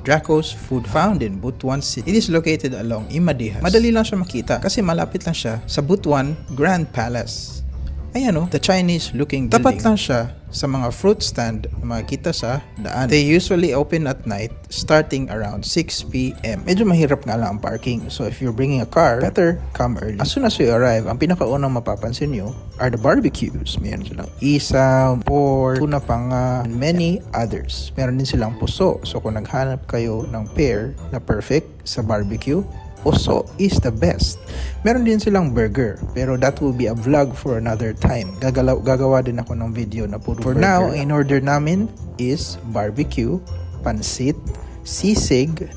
Dracos Food found in Butuan City. It is located along Imadihas. Madali lang siya makita kasi malapit lang siya sa Butuan Grand Palace. Ayan the Chinese looking building. Tapat lang siya sa mga fruit stand na makikita sa daan. They usually open at night starting around 6 p.m. Medyo mahirap nga lang ang parking. So if you're bringing a car, better come early. As soon as you arrive, ang pinakaunang mapapansin nyo are the barbecues. Meron silang isaw, pork, tuna panga, and many others. Meron din silang puso. So kung naghanap kayo ng pair na perfect sa barbecue, puso is the best. Meron din silang burger, pero that will be a vlog for another time. Gagawa din ako ng video na puro burger. For now, in order namin is barbecue, pansit, sisig,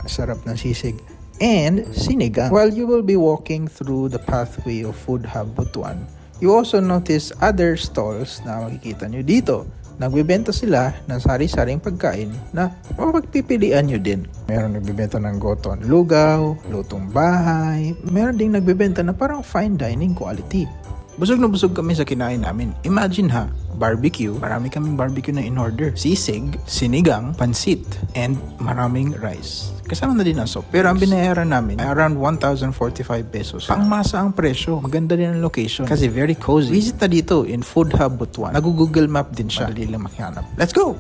sarap ng sisig, and sinigang. While you will be walking through the pathway of Food Hub Butuan, you also notice other stalls na makikita nyo dito. Nagbebenta sila ng sari-saring pagkain na mapagpipilian nyo din. Meron nagbebenta ng goton lugaw, lutong bahay. Meron ding nagbebenta na parang fine dining quality. Busog na busog kami sa kinain namin. Imagine barbecue, marami kaming barbecue na in order. Sisig, sinigang, pansit, and maraming rice. Kasama na din ang soup. Pero ang binayaran namin ay around 1,045 pesos. Pangmasa ang presyo. Maganda din ang location kasi very cozy. Visit na dito in Food Hub Butuan. Nag-Google Map din siya. Madali lang makihanap. Let's go!